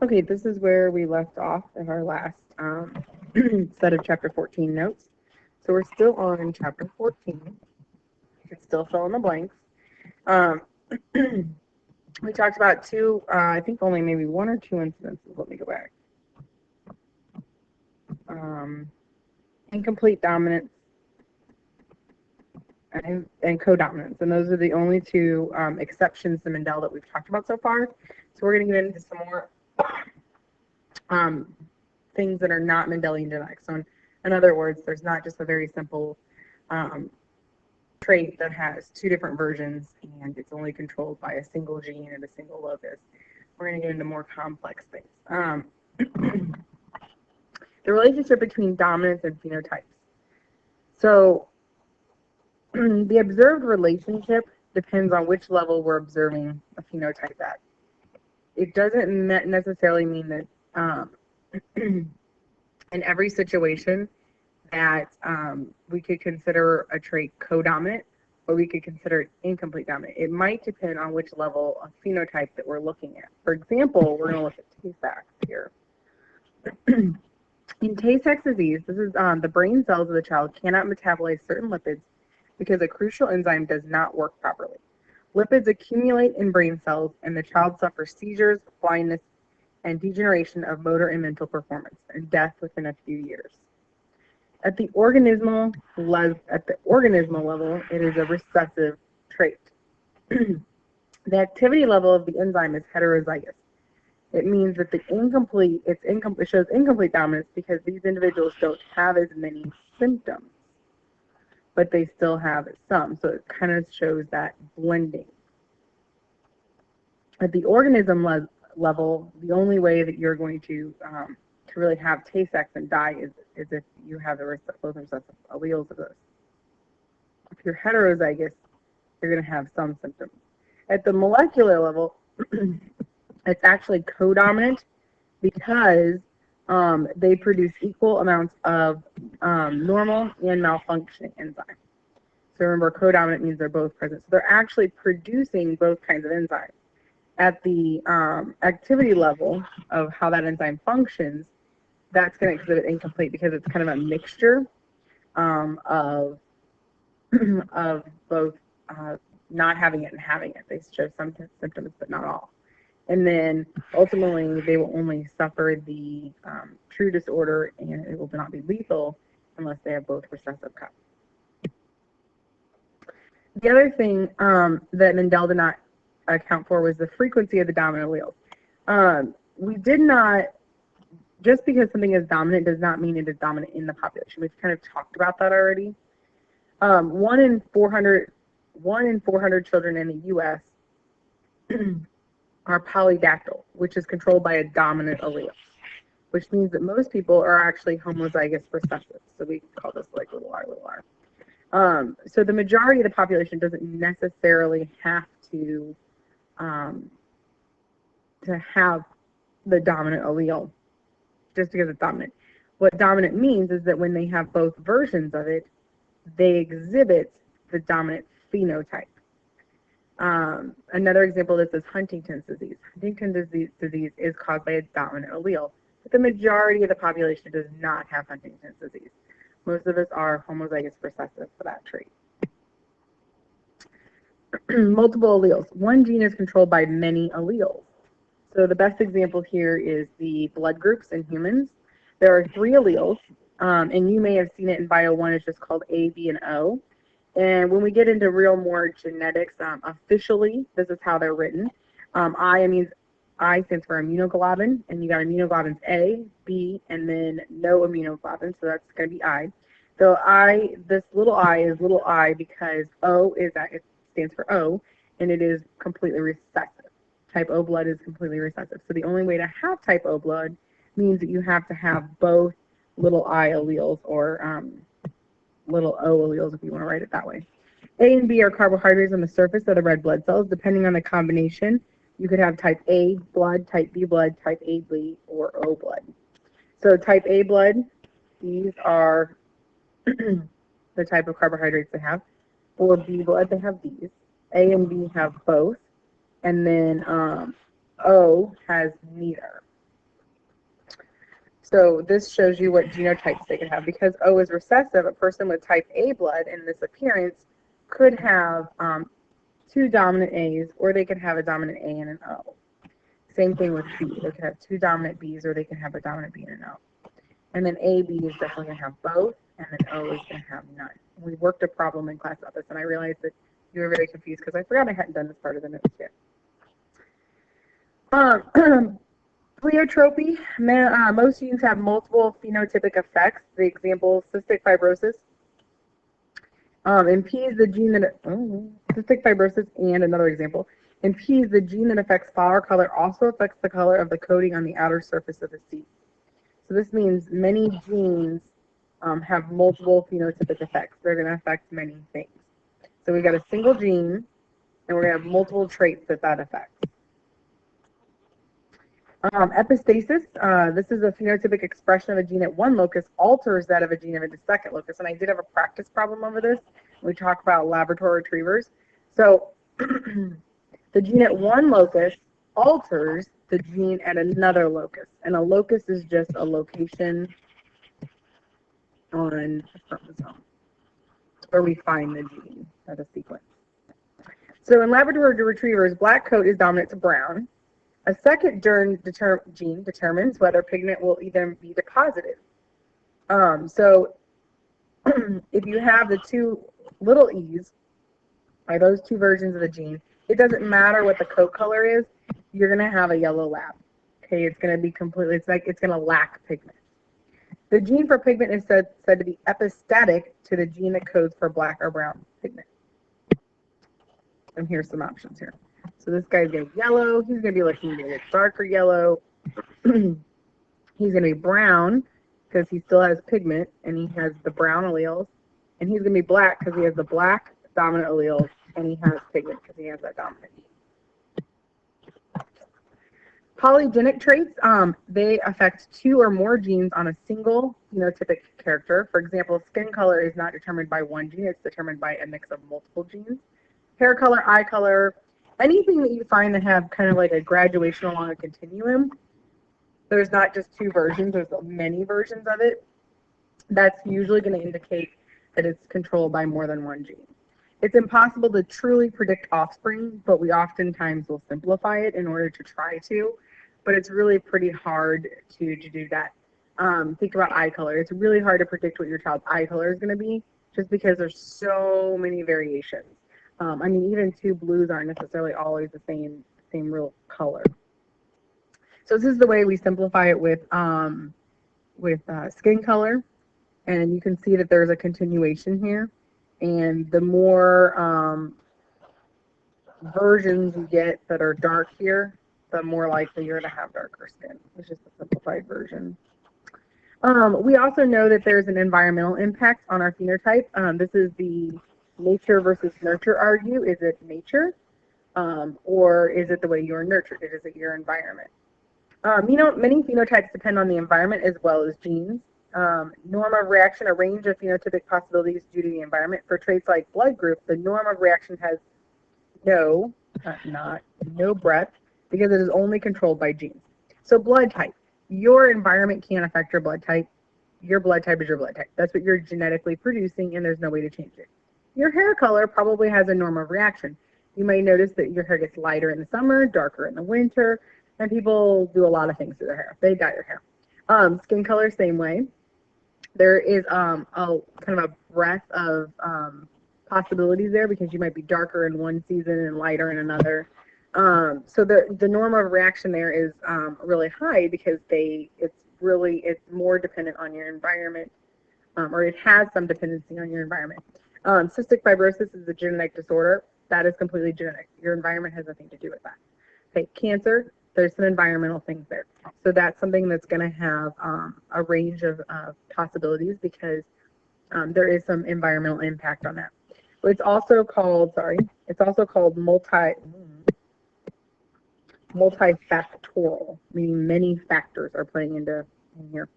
Okay, this is where we left off in our last set of chapter 14 notes. So we're still on chapter 14. You can still fill in the blanks. Um, we talked about two, I think only maybe one or two incidences. Let me go back. Incomplete dominance and codominance. And those are the only two exceptions to Mendel that we've talked about so far. So we're going to get into some more things that are not Mendelian genetics. So in other words, there's not just a very simple trait that has two different versions and it's only controlled by a single gene and a single locus. We're going to get into more complex things. The relationship between dominance and phenotypes. So the observed relationship depends on which level we're observing a phenotype at. It doesn't necessarily mean that in every situation that we could consider a trait codominant or we could consider it incomplete dominant. It might depend on which level of phenotype that we're looking at. For example, we're going to look at Tay-Sachs here. In Tay-Sachs disease, this is the brain cells of the child cannot metabolize certain lipids because a crucial enzyme does not work properly. Lipids accumulate in brain cells, and the child suffers seizures, blindness, and degeneration of motor and mental performance, and death within a few years. At the organismal level, it is a recessive trait. The activity level of the enzyme is heterozygous. It means that it shows incomplete dominance because these individuals don't have as many symptoms, but they still have some. So it kind of shows that blending. At the organism level, the only way that you're going to really have Tay-Sachs and die is if you have both recessive alleles of this. If you're heterozygous, you're going to have some symptoms. At the molecular level, it's actually codominant because they produce equal amounts of normal and malfunctioning enzymes. So remember, codominant means they're both present. So they're actually producing both kinds of enzymes. At the activity level of how that enzyme functions, that's going to exhibit incomplete because it's kind of a mixture of both not having it and having it. They show some symptoms, but not all. And then ultimately, they will only suffer the true disorder, and it will not be lethal unless they have both recessive copies. The other thing that Mendel did not account for was the frequency of the dominant alleles. We did not, just because something is dominant does not mean it is dominant in the population. We've kind of talked about that already. 1 in 400 children in the U.S. are polydactyl, which is controlled by a dominant allele, which means that most people are actually homozygous recessive. So we call this like little r. So the majority of the population doesn't necessarily have to have the dominant allele just because it's dominant. What dominant means is that when they have both versions of it, they exhibit the dominant phenotype. Another example of this is Huntington's disease. Huntington's disease is caused by a dominant allele, but the majority of the population does not have Huntington's disease. Most of us are homozygous recessive for that trait. Multiple alleles. One gene is controlled by many alleles. So the best example here is the blood groups in humans. There are 3 alleles, and you may have seen it in Bio 1. It's just called A, B, and O. And when we get into more genetics, officially, this is how they're written. I stands for immunoglobulin, and you got immunoglobulins A, B, and then no immunoglobulin, so that's going to be I. So this little I is little I because O is that it stands for O, and it is completely recessive. Type O blood is completely recessive. So the only way to have type O blood means that you have to have both little I alleles or little O alleles, if you want to write it that way. A and B are carbohydrates on the surface of the red blood cells. Depending on the combination, you could have type A blood, type B blood, type AB, or O blood. So type A blood, these are the type of carbohydrates they have. For B blood, they have these. A and B have both. And then O has neither. So this shows you what genotypes they could have. Because O is recessive, a person with type A blood in this appearance could have two dominant A's, or they could have a dominant A and an O. Same thing with B. They could have two dominant B's, or they can have a dominant B and an O. And then AB is definitely going to have both, and then O is going to have none. We worked a problem in class about this, and I realized that you were very confused because I forgot I hadn't done this part of the notes yet. Pleiotropy, most genes have multiple phenotypic effects. The example, cystic fibrosis. In peas, the gene that, cystic fibrosis, and another example. In peas, the gene that affects flower color also affects the color of the coating on the outer surface of the seed. So this means many genes have multiple phenotypic effects. They're going to affect many things. So we've got a single gene, and we're going to have multiple traits that affects. Epistasis, this is a phenotypic expression of a gene at one locus alters that of a gene at a second locus. And I did have a practice problem over this. We talk about Labrador retrievers. So the gene at one locus alters the gene at another locus. And a locus is just a location on a chromosome where we find the gene at a sequence. So in Labrador retrievers, black coat is dominant to brown. A second gene determines whether pigment will either be deposited. So if you have the two little e's, or those two versions of the gene, it doesn't matter what the coat color is, you're going to have a yellow lab. Okay, it's going to be completely, it's going to lack pigment. The gene for pigment is said to be epistatic to the gene that codes for black or brown pigment. And here's some options here. So this guy's going to be yellow. He's going to be looking a darker yellow. He's going to be brown because he still has pigment and he has the brown alleles. And he's going to be black because he has the black dominant alleles and he has pigment because he has that dominant. Polygenic traits, they affect two or more genes on a single phenotypic character. For example, skin color is not determined by one gene. It's determined by a mix of multiple genes. Hair color, eye color, anything that you find that have kind of like a graduation along a continuum, there's not just two versions, there's many versions of it. That's usually going to indicate that it's controlled by more than one gene. It's impossible to truly predict offspring, but we oftentimes will simplify it in order to try to, but it's really pretty hard to do that. Think about eye color. It's really hard to predict what your child's eye color is going to be just because there's so many variations. I mean, even two blues aren't necessarily always the same real color. So this is the way we simplify it with skin color, and you can see that there's a continuation here. And the more versions you get that are dark here, the more likely you're going to have darker skin. It's just a simplified version. We also know that there's an environmental impact on our phenotype. This is the nature versus nurture argue. Is it nature or is it the way you're nurtured? Is it your environment? Many phenotypes depend on the environment as well as genes. Norm of reaction, a range of phenotypic possibilities due to the environment. For traits like blood group, the norm of reaction has no breadth because it is only controlled by genes. So blood type, your environment can't affect your blood type. Your blood type is your blood type. That's what you're genetically producing, and there's no way to change it. Your hair color probably has a norm of reaction. You may notice that your hair gets lighter in the summer, darker in the winter, and people do a lot of things to their hair. They dye their hair. Skin color, same way. There is a kind of a breadth of possibilities there because you might be darker in one season and lighter in another. So the norm of reaction there is really high because it's more dependent on your environment, or it has some dependency on your environment. Cystic fibrosis is a genetic disorder that is completely genetic. Your environment has nothing to do with that. Okay, cancer, there's some environmental things there. So that's something that's going to have a range of possibilities because there is some environmental impact on that. But it's also called multifactorial, meaning many factors are playing in here.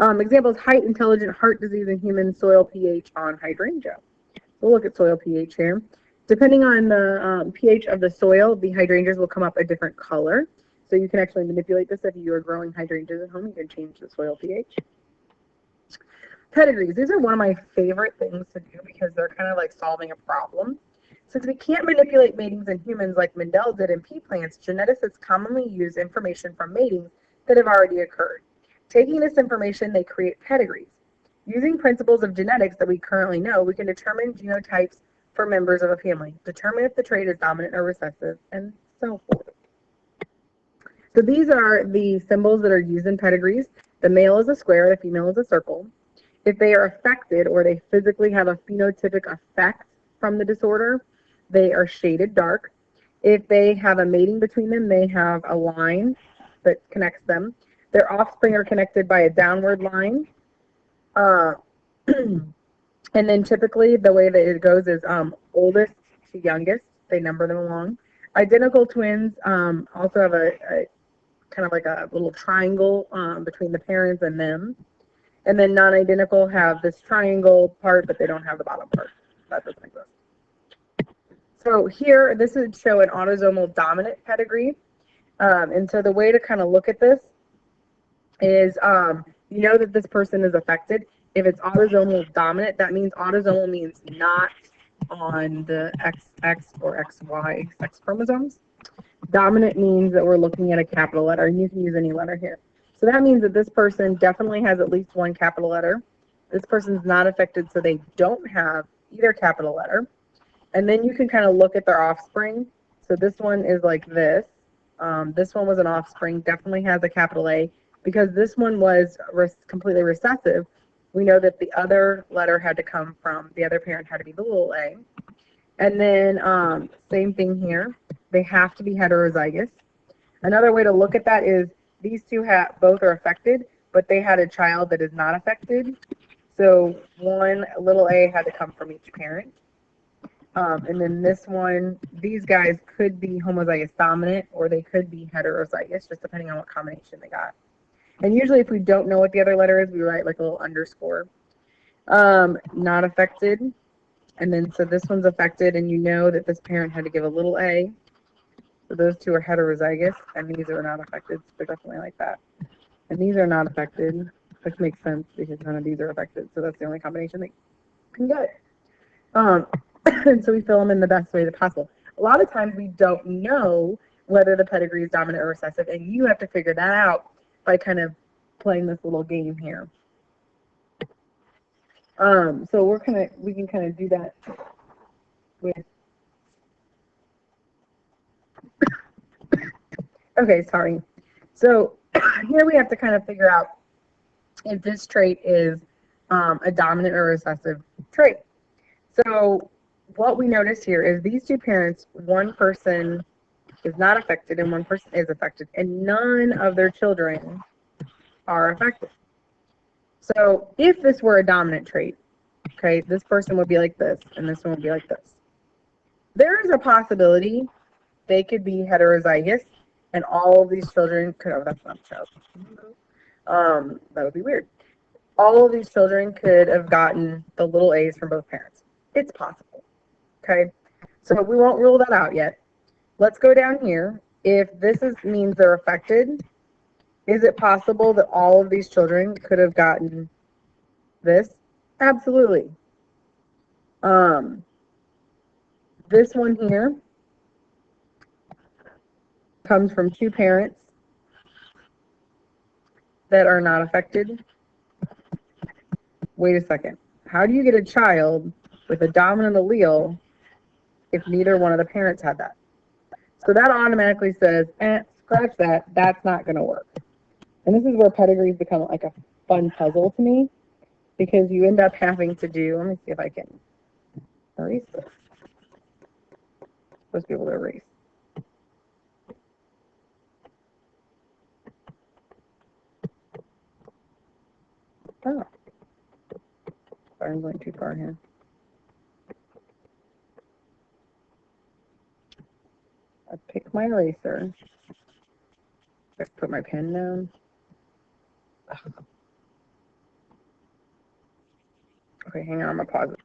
Examples: height, intelligent, heart disease in humans, soil pH on hydrangea. We'll look at soil pH here. Depending on the pH of the soil, the hydrangeas will come up a different color. So you can actually manipulate this if you are growing hydrangeas at home. You can change the soil pH. Pedigrees. These are one of my favorite things to do because they're kind of like solving a problem. Since we can't manipulate matings in humans like Mendel did in pea plants, geneticists commonly use information from matings that have already occurred. Taking this information, they create pedigrees. Using principles of genetics that we currently know, we can determine genotypes for members of a family, determine if the trait is dominant or recessive, and so forth. So these are the symbols that are used in pedigrees. The male is a square, the female is a circle. If they are affected or they physically have a phenotypic effect from the disorder, they are shaded dark. If they have a mating between them, they have a line that connects them. Their offspring are connected by a downward line. And then typically the way that it goes is oldest to youngest. They number them along. Identical twins also have a kind of like a little triangle between the parents and them. And then non-identical have this triangle part, but they don't have the bottom part. That doesn't exist. So here, this would show an autosomal dominant pedigree. And so the way to kind of look at this is you know that this person is affected. If it's autosomal dominant, that means autosomal means not on the XX or XY sex chromosomes. Dominant means that we're looking at a capital letter, and you can use any letter here. So that means that this person definitely has at least one capital letter. This person's not affected, so they don't have either capital letter. And then you can kind of look at their offspring. So this one is like this. This one was an offspring, definitely has a capital A. Because this one was completely recessive, we know that the other letter had to come from, the other parent had to be the little a. And then same thing here. They have to be heterozygous. Another way to look at that is these two both are affected, but they had a child that is not affected. So one little a had to come from each parent. And then this one, these guys could be homozygous dominant or they could be heterozygous, just depending on what combination they got. And usually if we don't know what the other letter is, we write like a little underscore. Not affected. And then so this one's affected, and you know that this parent had to give a little a. So those two are heterozygous, and these are not affected. So they're definitely like that. And these are not affected, which makes sense because none of these are affected. So that's the only combination they can get. And so we fill them in the best way that possible. A lot of times we don't know whether the pedigree is dominant or recessive, and you have to figure that out by kind of playing this little game here. So we can kind of do that with. Okay, sorry. So here we have to kind of figure out if this trait is a dominant or recessive trait. So what we notice here is these two parents, one person is not affected and one person is affected, and none of their children are affected. So if this were a dominant trait, okay, this person would be like this, and this one would be like this. There is a possibility they could be heterozygous, and all of these children could, oh, that's not a child. That would be weird. All of these children could have gotten the little a's from both parents. It's possible, okay? So we won't rule that out yet. Let's go down here. If this means they're affected, is it possible that all of these children could have gotten this? Absolutely. This one here comes from two parents that are not affected. Wait a second. How do you get a child with a dominant allele if neither one of the parents had that? So that automatically says, scratch that. That's not going to work. And this is where pedigrees become like a fun puzzle to me, because you end up having to do, let me see if I can erase this. I'm supposed to be able to erase. Oh. Sorry, I'm going too far here. I pick my eraser. I put my pen down. Okay, hang on, I'm gonna pause it.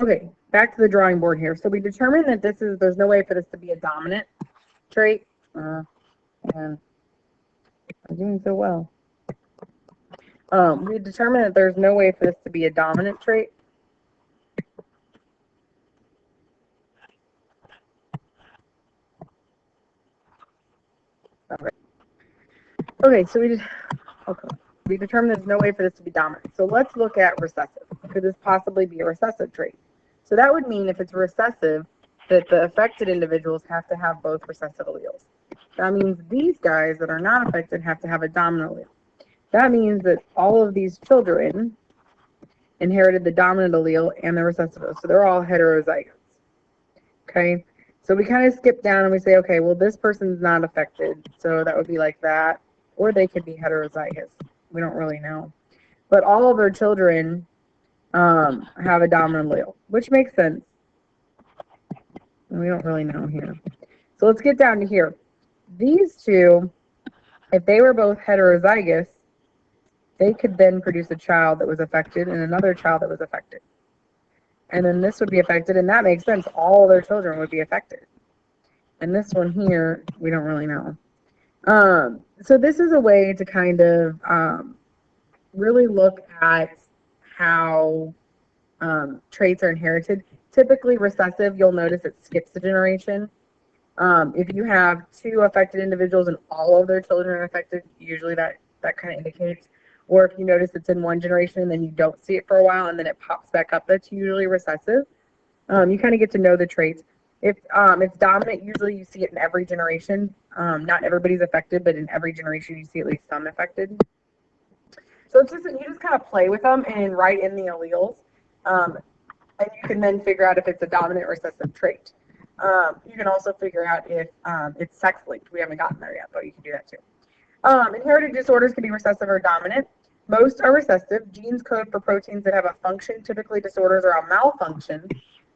Okay, back to the drawing board here. So we determined that there's no way for this to be a dominant trait. And I'm doing so well. We determined that there's no way for this to be a dominant trait. Okay, so we determined there's no way for this to be dominant. So let's look at recessive. Could this possibly be a recessive trait? So that would mean if it's recessive, that the affected individuals have to have both recessive alleles. That means these guys that are not affected have to have a dominant allele. That means that all of these children inherited the dominant allele and the recessive allele. So they're all heterozygotes. Okay, so we kind of skip down and we say, okay, well, this person's not affected, so that would be like that, or they could be heterozygous. We don't really know. But all of their children have a dominant allele, which makes sense. We don't really know here. So let's get down to here. These two, if they were both heterozygous, they could then produce a child that was affected and another child that was affected. And then this would be affected, and that makes sense. All their children would be affected. And this one here, we don't really know. So this is a way to kind of really look at how traits are inherited. Typically recessive, you'll notice it skips a generation. If you have two affected individuals and all of their children are affected, usually that kind of indicates. Or if you notice it's in one generation and then you don't see it for a while and then it pops back up, that's usually recessive. You kind of get to know the traits. If it's dominant, usually you see it in every generation. Not everybody's affected, but in every generation you see at least some affected. So it's just, you just kind of play with them and write in the alleles. And you can then figure out if it's a dominant or recessive trait. You can also figure out if it's sex linked. We haven't gotten there yet, but you can do that too. Inherited disorders can be recessive or dominant. Most are recessive. Genes code for proteins that have a function. Typically, disorders are a malfunction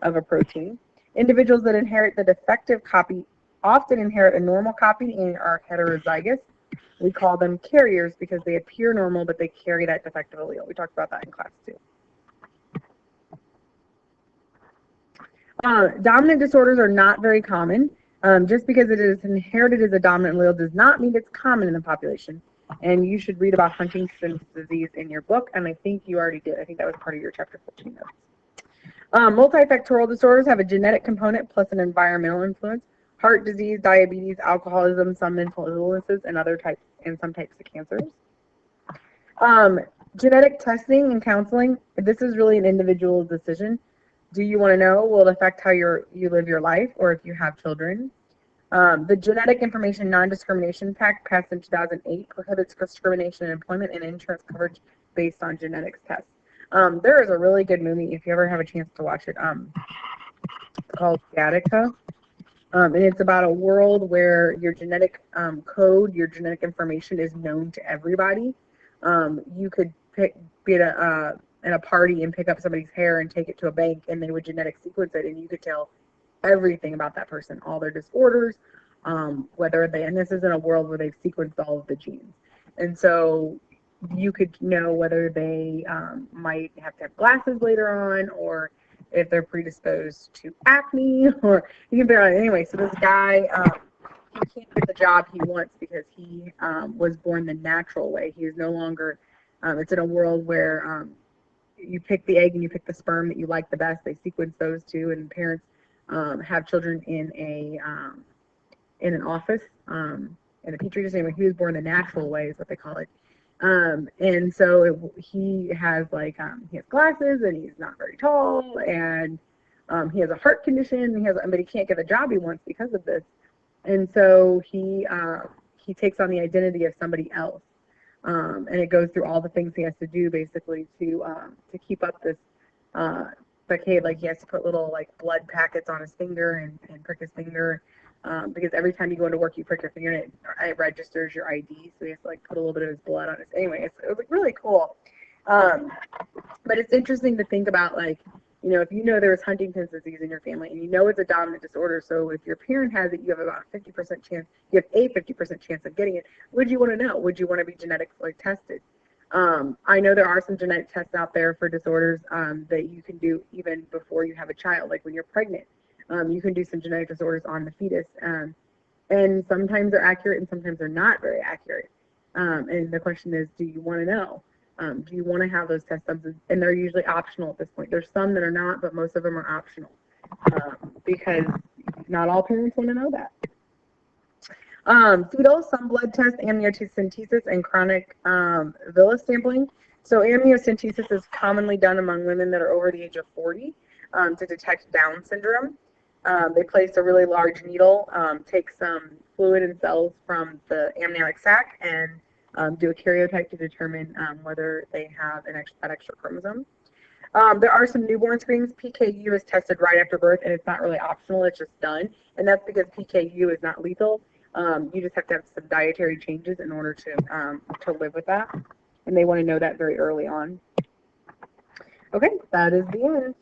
of a protein. Individuals that inherit the defective copy often inherit a normal copy and are heterozygous. We call them carriers because they appear normal, but they carry that defective allele. We talked about that in class too. Dominant disorders are not very common. Just because it is inherited as a dominant allele does not mean it's common in the population. And you should read about Huntington's disease in your book, and I think you already did. I think that was part of your chapter 14 notes. Multifactorial disorders have a genetic component plus an environmental influence. Heart disease, diabetes, alcoholism, some mental illnesses, and some types of cancers. Genetic testing and counseling. This is really an individual decision. Do you want to know? Will it affect how you live your life, or if you have children? The Genetic Information Non-Discrimination Act, passed in 2008, prohibits discrimination in employment and insurance coverage based on genetics tests. There is a really good movie, if you ever have a chance to watch it, called Gattaca. And it's about a world where your genetic code, your genetic information is known to everybody. You could be at a party and pick up somebody's hair and take it to a bank, and they would genetic sequence it, and you could tell everything about that person, all their disorders, and this is in a world where they've sequenced all of the genes. And so you could know whether they might have to have glasses later on, or if they're predisposed to acne, or you can figure out anyway. So this guy, he can't get the job he wants because he was born the natural way. He is no longer, it's in a world where you pick the egg and you pick the sperm that you like the best. They sequence those two, and parents have children in an office, in a petri dish. Anyway, he was born the natural way is what they call it. And so he has he has glasses, and he's not very tall, and he has a heart condition. But he can't get the job he wants because of this. And so he takes on the identity of somebody else, and it goes through all the things he has to do basically to keep up this. Like he has to put little blood packets on his finger and prick his finger. Because every time you go into work, you prick your finger and it registers your ID. So he has to put a little bit of his blood on it. Anyway, it was really cool. But it's interesting to think about if you know there's Huntington's disease in your family and you know it's a dominant disorder. So if your parent has it, you have about a 50% chance. You have a 50% chance of getting it. Would you want to know? Would you want to be genetically tested? I know there are some genetic tests out there for disorders that you can do even before you have a child, like when you're pregnant. You can do some genetic disorders on the fetus. And sometimes they're accurate and sometimes they're not very accurate. And the question is, do you want to know? Do you want to have those test subs? And they're usually optional at this point. There's some that are not, but most of them are optional because not all parents want to know that. Fetal, some blood tests, amniocentesis, and chronic villus sampling. So amniocentesis is commonly done among women that are over the age of 40 to detect Down syndrome. They place a really large needle, take some fluid and cells from the amniotic sac, and do a karyotype to determine whether they have that extra chromosome. There are some newborn screenings. PKU is tested right after birth, and it's not really optional. It's just done, and that's because PKU is not lethal. You just have to have some dietary changes in order to live with that, and they want to know that very early on. Okay, that is the end.